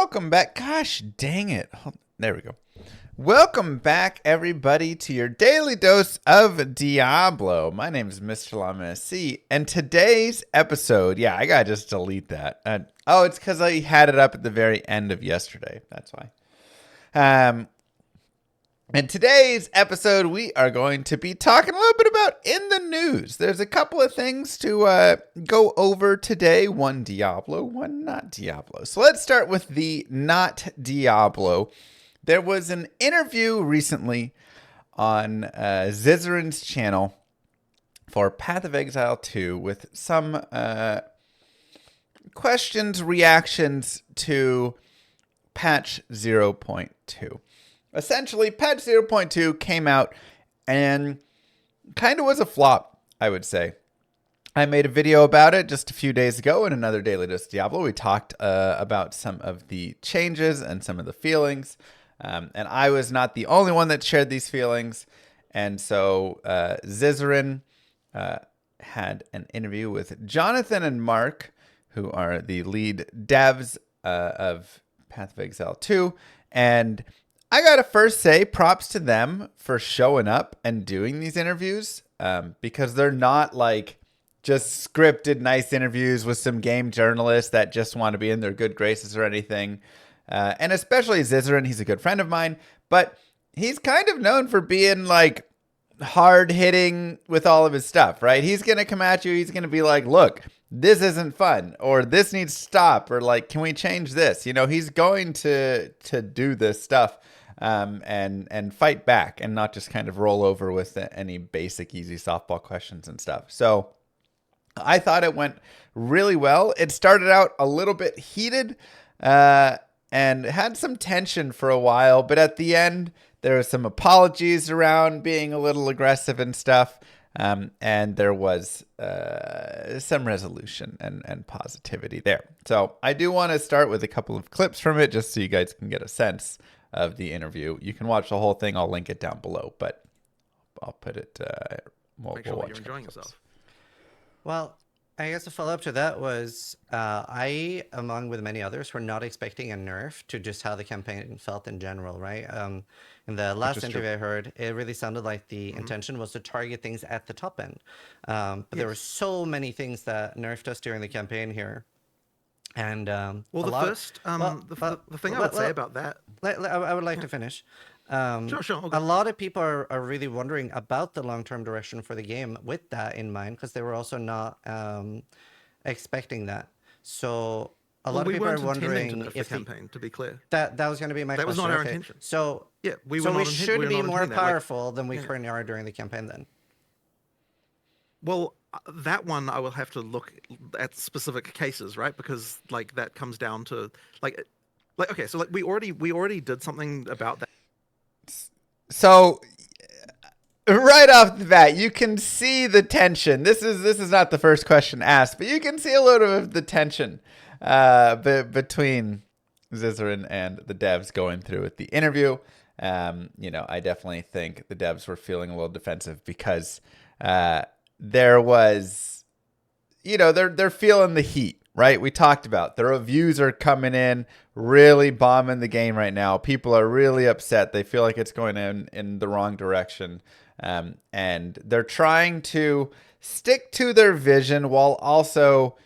welcome back. Gosh, dang it. There we go. Welcome back, everybody, to your daily dose of Diablo. My name is Mr. LaMSC, and today's episode, I gotta just delete that. It's because I had it up at the very end of yesterday. That's why. In today's episode, we are going to be talking a little bit about in the news. There's a couple of things to go over today. One Diablo, one not Diablo. So let's start with the not Diablo. There was an interview recently on Zizaran's channel for Path of Exile 2 with some questions, reactions to patch 0.2. Essentially, patch 0.2 came out and kind of was a flop, I would say. I made a video about it just a few days ago in another Daily Dose Diablo. We talked about some of the changes and some of the feelings. And I was not the only one that shared these feelings. And so Zizaran had an interview with Jonathan and Mark, who are the lead devs of Path of Exile 2. And I gotta first say props to them for showing up and doing these interviews because they're not like just scripted nice interviews with some game journalists that just want to be in their good graces or anything. And especially Zizaran, he's a good friend of mine, but he's kind of known for being like hard hitting with all of his stuff, right? He's going to come at you. He's going to be like, look, this isn't fun, or this needs to stop, or like, can we change this? You know, he's going to do this stuff and fight back and not just kind of roll over with any basic easy softball questions and stuff. So I thought it went really well. It started out a little bit heated, and had some tension for a while, but at the end, there were some apologies around being a little aggressive and stuff, and there was some resolution and positivity there. So I do want to start with a couple of clips from it, just so you guys can get a sense of the interview. You can watch the whole thing. I'll link it down below, but I'll put it. Make sure you're enjoying yourself. Well, I guess a follow-up to that was I, along with many others, were not expecting a nerf to just how the campaign felt in general, right? In the last interview I heard, it really sounded like the intention was to target things at the top end. But there were so many things that nerfed us during the campaign here. And the thing I would say about that... I would like to finish. Sure. Okay. A lot of people are really wondering about the long-term direction for the game with that in mind, because they were also not expecting that. So a lot of people are wondering if the campaign, to be clear. That was going to be my question. That was not our intention. So yeah, we should be more powerful than we currently are during the campaign then. Well, that one I will have to look at specific cases, right? Because like that comes down to like okay, so like we already did something about that. So right off the bat, you can see the tension. This is not the first question asked, but you can see a little bit of the tension between Zizaran and the devs going through with the interview. I definitely think the devs were feeling a little defensive because there was, they're feeling the heat. Right, we talked about the reviews are coming in, really bombing the game right now. People are really upset. They feel like it's going in the wrong direction. And they're trying to stick to their vision while also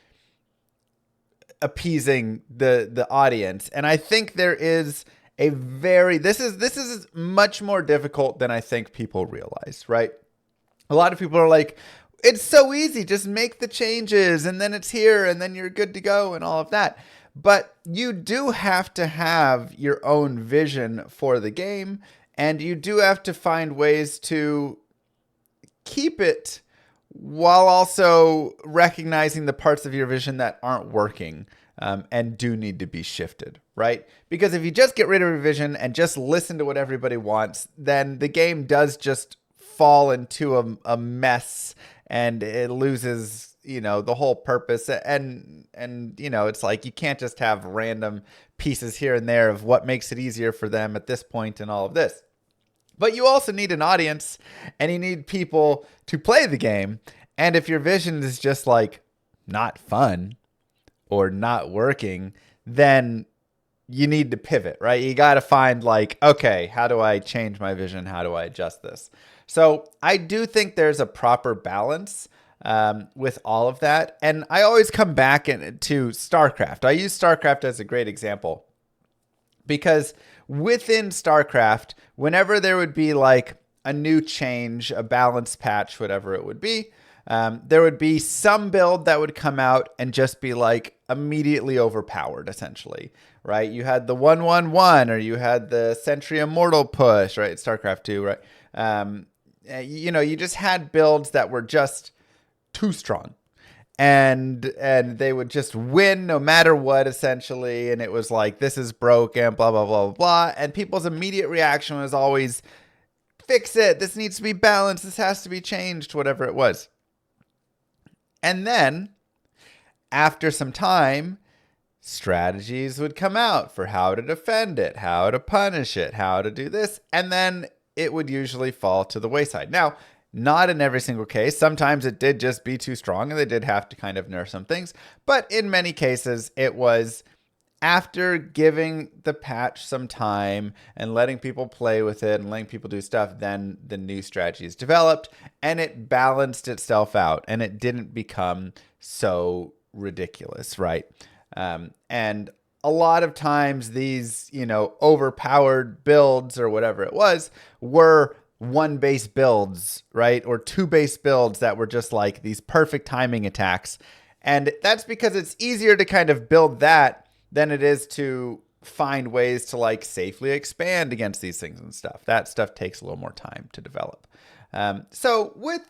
appeasing the audience. And I think there is this is much more difficult than I think people realize, right? A lot of people are like, it's so easy, just make the changes and then it's here and then you're good to go and all of that. But you do have to have your own vision for the game, and you do have to find ways to keep it while also recognizing the parts of your vision that aren't working and do need to be shifted, right? Because if you just get rid of your vision and just listen to what everybody wants, then the game does just fall into a mess, and it loses, the whole purpose. And it's like you can't just have random pieces here and there of what makes it easier for them at this point and all of this. But you also need an audience, and you need people to play the game. And if your vision is just like not fun or not working, then you need to pivot, right? You got to find like, okay, how do I change my vision? How do I adjust this? So I do think there's a proper balance with all of that. And I always come back to StarCraft. I use StarCraft as a great example because within StarCraft, whenever there would be like a new change, a balance patch, whatever it would be, there would be some build that would come out and just be like immediately overpowered, essentially, right? You had the 1-1-1, or you had the Sentry Immortal push, right? StarCraft 2, right? You just had builds that were just too strong. And they would just win no matter what, essentially. And it was like, this is broken, blah, blah, blah, blah, blah. And people's immediate reaction was always, fix it. This needs to be balanced. This has to be changed, whatever it was. And then, after some time, strategies would come out for how to defend it, how to punish it, how to do this. And then it would usually fall to the wayside. Now, not in every single case. Sometimes it did just be too strong and they did have to kind of nerf some things. But in many cases, it was after giving the patch some time and letting people play with it and letting people do stuff, then the new strategies developed and it balanced itself out and it didn't become so ridiculous, right? And a lot of times these, overpowered builds or whatever it was were one base builds, right? Or two base builds that were just like these perfect timing attacks. And that's because it's easier to kind of build that than it is to find ways to like safely expand against these things and stuff. That stuff takes a little more time to develop. So with,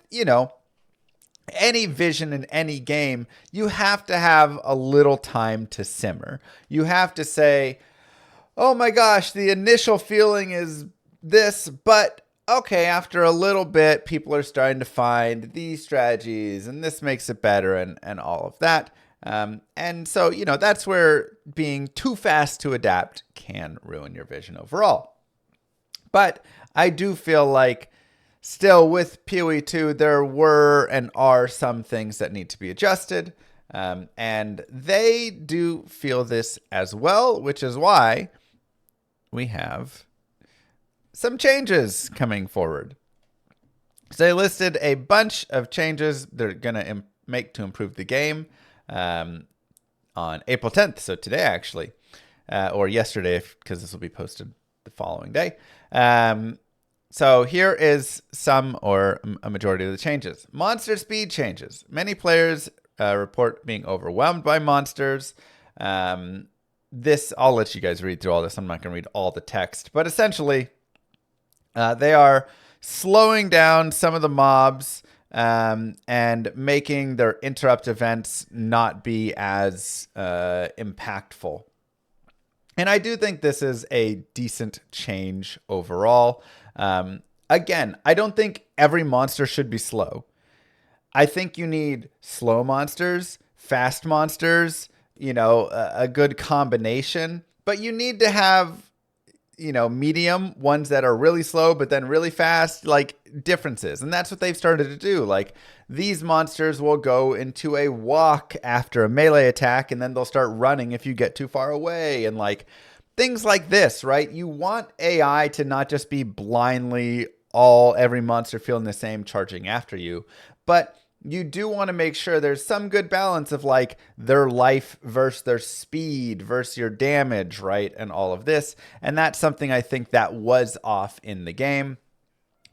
any vision in any game, you have to have a little time to simmer. You have to say, oh my gosh, the initial feeling is this, but okay, after a little bit, people are starting to find these strategies and this makes it better and all of that. And so, that's where being too fast to adapt can ruin your vision overall. But I do feel like still with POE2, there were and are some things that need to be adjusted. And they do feel this as well, which is why we have some changes coming forward. So they listed a bunch of changes they're going to make to improve the game. On April 10th, so today actually, or yesterday, because this will be posted the following day. So here is some or a majority of the changes. Monster speed changes. Many players report being overwhelmed by monsters. I'll let you guys read through all this. I'm not going to read all the text, but essentially, they are slowing down some of the mobs. And making their interrupt events not be as impactful. And I do think this is a decent change overall. Again, I don't think every monster should be slow. I think you need slow monsters, fast monsters, a good combination. But you need to have medium ones that are really slow, but then really fast, like differences. And that's what they've started to do. Like these monsters will go into a walk after a melee attack, and then they'll start running if you get too far away and like things like this, right? You want AI to not just be blindly every monster feeling the same charging after you, but you do want to make sure there's some good balance of like their life versus their speed versus your damage, right? And all of this. And that's something I think that was off in the game.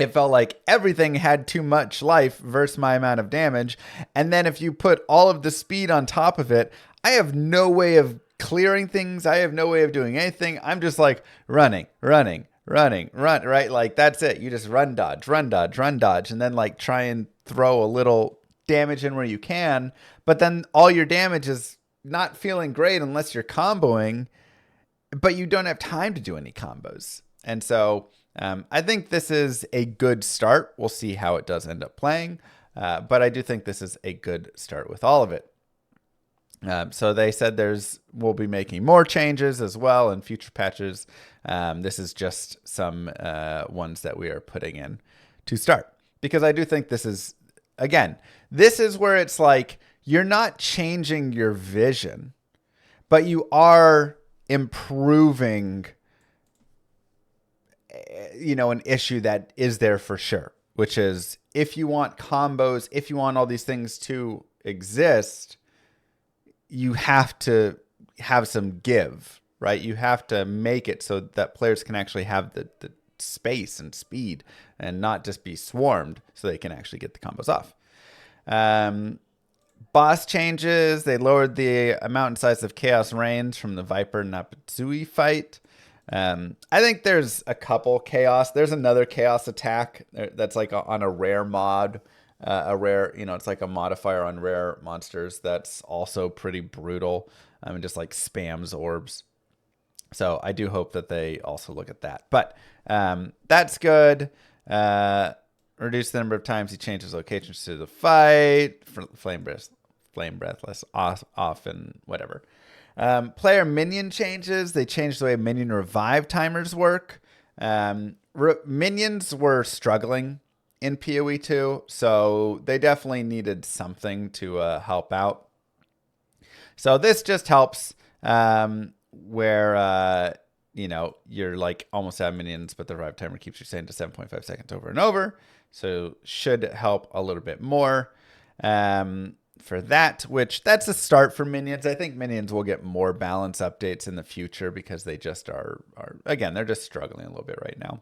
It felt like everything had too much life versus my amount of damage. And then if you put all of the speed on top of it, I have no way of clearing things. I have no way of doing anything. I'm just like run, right? Like that's it. You just run, dodge. And then like try and throw a little damage in where you can, but then all your damage is not feeling great unless you're comboing, but you don't have time to do any combos. And so I think this is a good start. We'll see how it does end up playing, but I do think this is a good start with all of it. So they said we'll be making more changes as well in future patches. This is just some ones that we are putting in to start, because I do think this is, again, this is where it's like you're not changing your vision, but you are improving, an issue that is there for sure, which is if you want combos, if you want all these things to exist, you have to have some give, right? You have to make it so that players can actually have the space and speed and not just be swarmed so they can actually get the combos off. Boss changes. They lowered the amount and size of Chaos Reigns from the Viper Napuzui fight. I think there's a couple Chaos. There's another Chaos attack that's like on a rare mod. A rare, it's like a modifier on rare monsters that's also pretty brutal. And just like spams orbs. So I do hope that they also look at that. But that's good. Reduce the number of times he changes locations to the fight. Flame Breathless off and whatever. Player minion changes. They changed the way minion revive timers work. Minions were struggling in POE2, so they definitely needed something to help out. So this just helps where, you're like almost out of minions, but the revive timer keeps you staying to 7.5 seconds over and over. So should help a little bit more for that, which that's a start for minions. I think minions will get more balance updates in the future because they just are again, they're just struggling a little bit right now.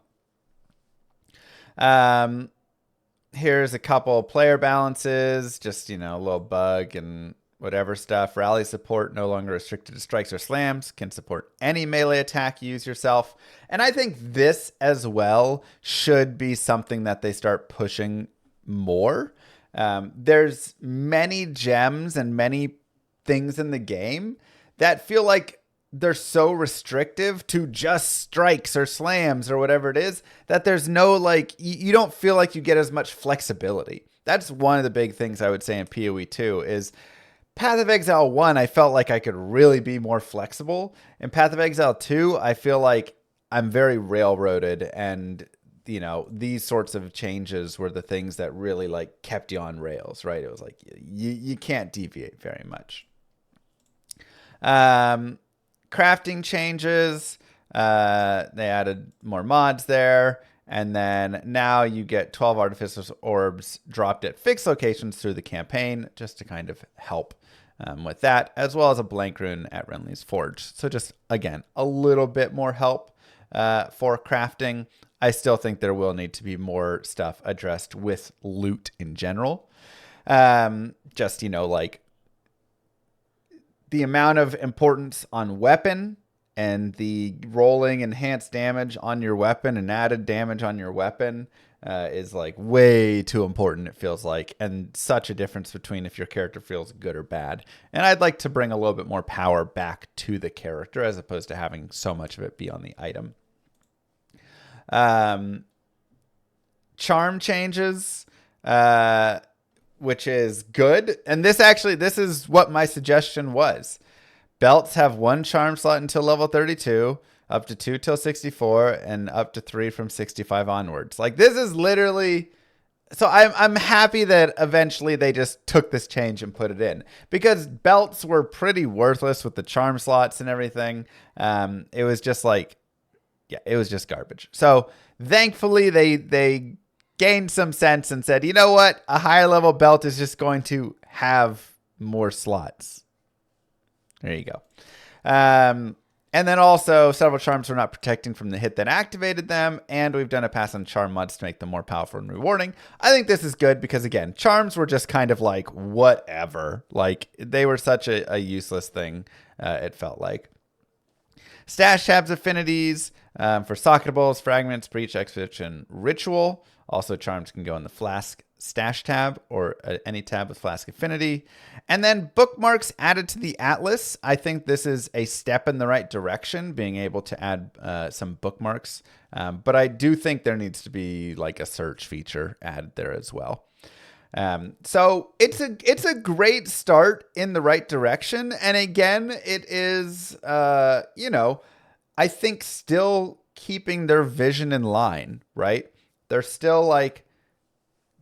Here's a couple player balances, just, a little bug and whatever stuff. Rally support no longer restricted to strikes or slams. Can support any melee attack you use yourself. And I think this as well should be something that they start pushing more. There's many gems and many things in the game that feel like they're so restrictive to just strikes or slams or whatever it is that there's no, like, you don't feel like you get as much flexibility. That's one of the big things I would say in POE2 is Path of Exile 1, I felt like I could really be more flexible. In Path of Exile 2, I feel like I'm very railroaded, and, these sorts of changes were the things that really, like, kept you on rails, right? It was like, you can't deviate very much. Crafting changes. They added more mods there. And then now you get 12 Artificer's Orbs dropped at fixed locations through the campaign just to kind of help with that, as well as a blank rune at Renly's Forge. So just, again, a little bit more help for crafting. I still think there will need to be more stuff addressed with loot in general. Just, like the amount of importance on weapon and the rolling enhanced damage on your weapon and added damage on your weapon is like way too important, it feels like, and such a difference between if your character feels good or bad. And I'd like to bring a little bit more power back to the character as opposed to having so much of it be on the item. Charm changes, which is good. And this is what my suggestion was. Belts have 1 charm slot until level 32, up to 2 till 64, and up to 3 from 65 onwards. Like, this is literally... So I'm happy that eventually they just took this change and put it in, because belts were pretty worthless with the charm slots and everything. It was just like, it was just garbage. So thankfully they gained some sense and said, you know what? A higher level belt is just going to have more slots. There you go. And then also several charms were not protecting from the hit that activated them. And we've done a pass on charm mods to make them more powerful and rewarding. I think this is good because, again, charms were just kind of like whatever. Like, they were such a useless thing, it felt like. Stash tabs affinities for socketables, fragments, breach, expedition, ritual. Also, charms can go in the flask stash tab or any tab with flask affinity. And then bookmarks added to the atlas. I think this is a step in the right direction, being able to add some bookmarks. But I do think there needs to be like a search feature added there as well. So it's a great start in the right direction. And again, it is, I think still keeping their vision in line, right? They're still like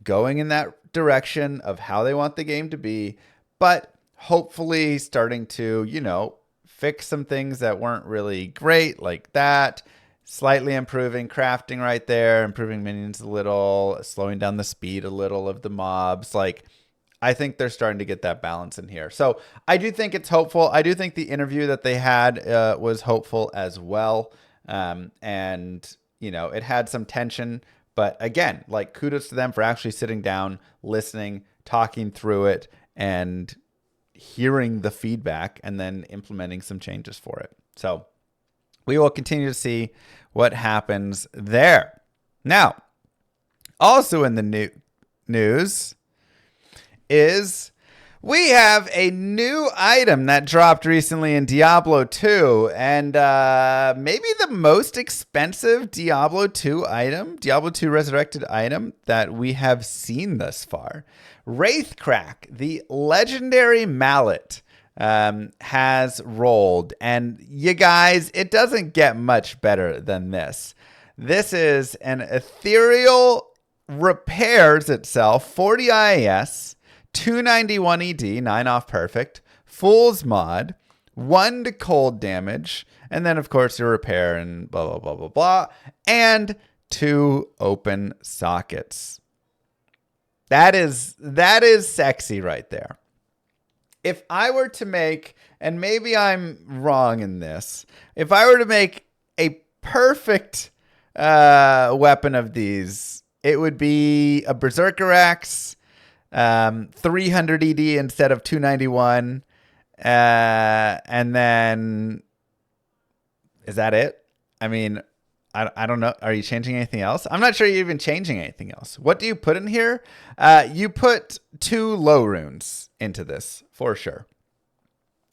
going in that direction of how they want the game to be, but hopefully starting to, fix some things that weren't really great, like that. Slightly improving crafting right there, improving minions a little, slowing down the speed a little of the mobs. Like, I think they're starting to get that balance in here. So I do think it's hopeful. I do think the interview that they had was hopeful as well. And, you know, it had some tension. But again, like, kudos to them for actually sitting down, listening, talking through it, and hearing the feedback and then implementing some changes for it. So we will continue to see what happens there. Now, also in the news is we have a new item that dropped recently in Diablo 2, and maybe the most expensive Diablo 2 item, Diablo 2 Resurrected item that we have seen thus far. Wraithcrack, the legendary mallet, has rolled, and you guys, it doesn't get much better than this. This is an ethereal, repairs itself, 40 IAS, 291 ED, 9 off perfect, Fool's Mod, 1 to cold damage, and then of course your repair and blah, blah, blah, blah, blah, and 2 open sockets. That is sexy right there. If I were to make, and maybe I'm wrong in this, if I were to make a perfect weapon of these, it would be a Berserker Axe, 300 ED instead of 291, and then is that it? I mean, I don't know. Are you changing anything else? I'm not sure you're even changing anything else. What do you put in here? You put 2 low runes into this for sure.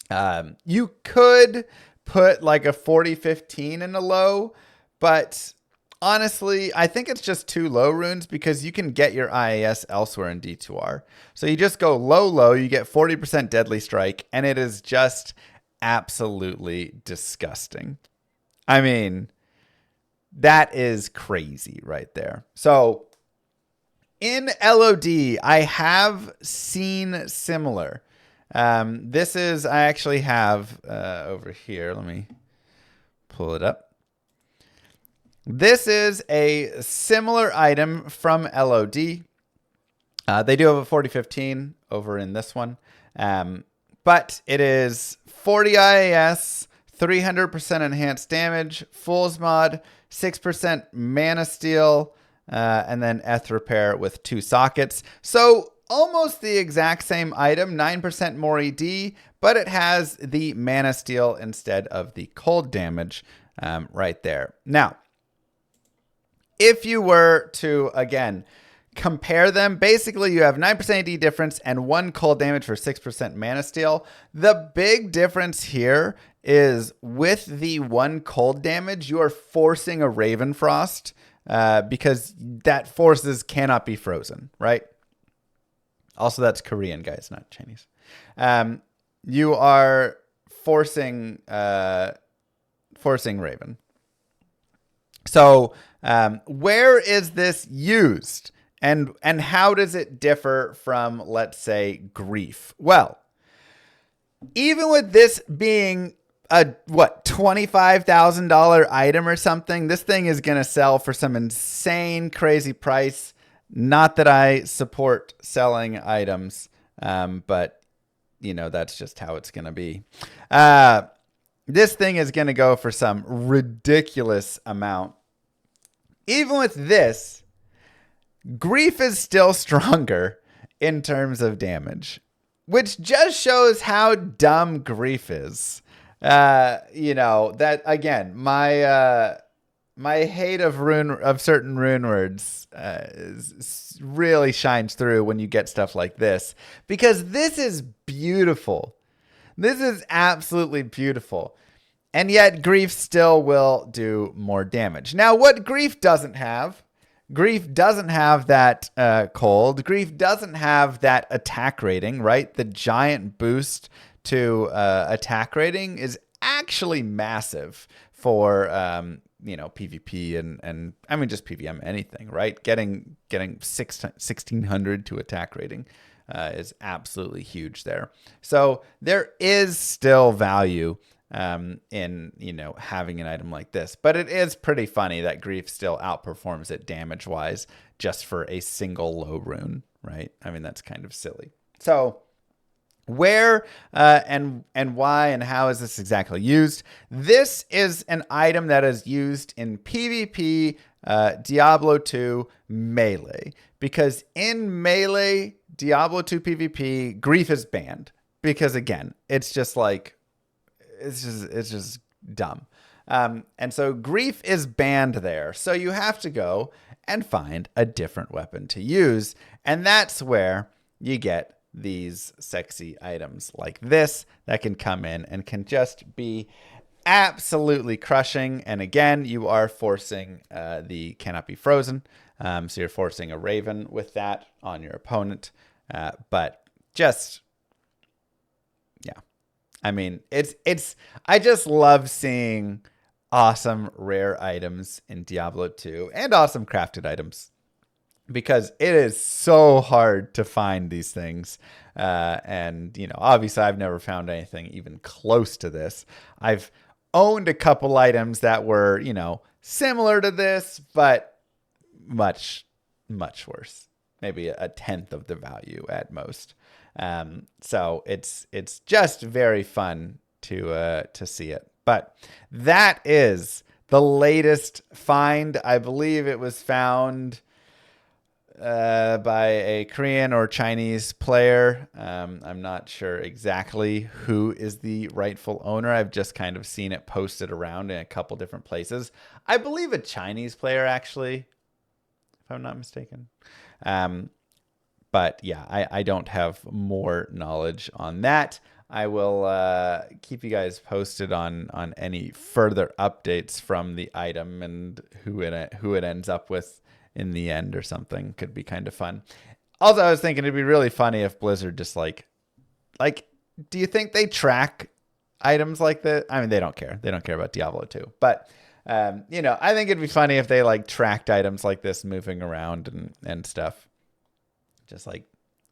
You could put like a 40-15 in a low, but honestly, I think it's just 2 low runes because you can get your IAS elsewhere in D2R. So you just go low, you get 40% deadly strike, and it is just absolutely disgusting. I mean, that is crazy right there. So in LOD, I have seen similar. This is, I actually have over here. Let me pull it up. This is a similar item from LOD. They do have a 40-15 over in this one. But it is 40 IAS, 300% enhanced damage, Fool's Mod, 6% Mana Steal, and then Eth Repair with 2 sockets. So almost the exact same item, 9% more ED, but it has the Mana Steal instead of the cold damage right there. Now, if you were to, again, compare them, basically you have 9% AD difference and 1 cold damage for 6% Mana Steal. The big difference here is with the 1 cold damage, you are forcing a Ravenfrost because that forces cannot be frozen, right? Also, that's Korean, guys, not Chinese. You are forcing Raven. So where is this used? And how does it differ from, let's say, Grief? Well, even with this being a, $25,000 item or something, this thing is going to sell for some insane, crazy price. Not that I support selling items, but, you know, that's just how it's going to be. This thing is going to go for some ridiculous amount. Even with this, Grief is still stronger in terms of damage, which just shows how dumb Grief is. You know, that again, my hate of certain rune words really shines through when you get stuff like this, because this is beautiful. This is absolutely beautiful. And yet Grief still will do more damage. Now, what Grief doesn't have, Grief doesn't have that cold. Grief doesn't have that attack rating, right? The giant boost to attack rating is actually massive for PvP and I mean just PVM, anything, right? Getting 1600 to attack rating is absolutely huge there. So there is still value in, having an item like this. But it is pretty funny that Grief still outperforms it damage-wise just for a single low rune, right? I mean, that's kind of silly. So where and why and how is this exactly used? This is an item that is used in PvP Diablo 2 melee, because in melee Diablo 2 PvP, Grief is banned because, again, it's just dumb. And so Grief is banned there. So you have to go and find a different weapon to use. And that's where you get these sexy items like this that can come in and can just be absolutely crushing. And again, you are forcing the cannot be frozen. So you're forcing a Raven with that on your opponent. But just, yeah. I mean, I just love seeing awesome rare items in Diablo 2 and awesome crafted items, because it is so hard to find these things. And, obviously I've never found anything even close to this. I've owned a couple items that were, similar to this, but much, much worse. Maybe a tenth of the value at most. So it's just very fun to see it. But that is the latest find. I believe it was found by a Korean or Chinese player. I'm not sure exactly who is the rightful owner. I've just kind of seen it posted around in a couple different places. I believe a Chinese player, actually, if I'm not mistaken. But yeah, I don't have more knowledge on that. I will keep you guys posted on any further updates from the item and who it ends up with in the end or something. Could be kind of fun. Also, I was thinking it'd be really funny if Blizzard just like, do you think they track items like that? I mean, they don't care. They don't care about Diablo 2. But, I think it'd be funny if they tracked items like this moving around and stuff. Just like,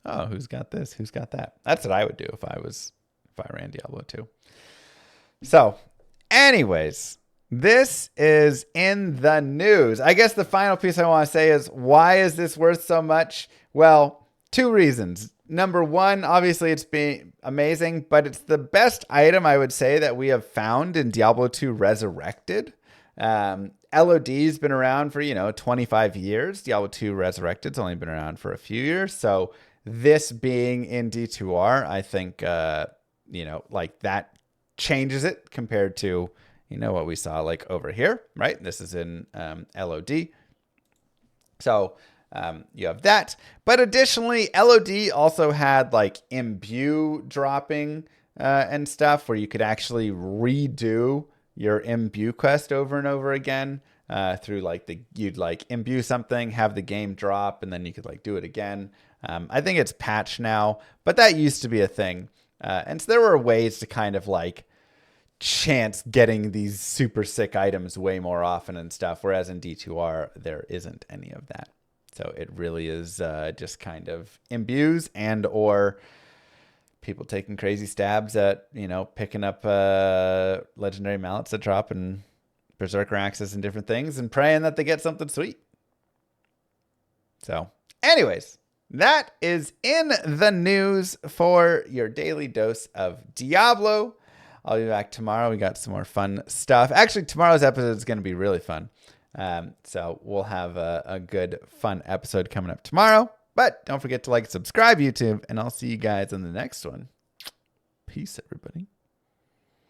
oh, who's got this? Who's got that? That's what I would do if I ran Diablo 2. So, anyways, this is in the news. I guess the final piece I want to say is, why is this worth so much? Well, two reasons. Number one, obviously it's been amazing, but it's the best item I would say that we have found in Diablo 2 Resurrected. LOD's been around for, 25 years. Diablo 2 Resurrected's only been around for a few years. So this being in D2R, I think, that changes it compared to, what we saw over here, right? This is in LOD. So you have that. But additionally, LOD also had imbue dropping and stuff where you could actually redo your imbue quest over and over again through you'd imbue something, have the game drop, and then you could do it again. I think it's patched now, but that used to be a thing. And so there were ways to kind of chance getting these super sick items way more often and stuff, whereas in D2R there isn't any of that. So it really is just kind of imbues and or people taking crazy stabs at, picking up legendary mallets that drop and berserker axes and different things and praying that they get something sweet. So anyways, that is in the news for your daily dose of Diablo. I'll be back tomorrow. We got some more fun stuff. Actually, tomorrow's episode is going to be really fun. So we'll have a good, fun episode coming up tomorrow. But don't forget to subscribe, YouTube, and I'll see you guys in the next one. Peace, everybody.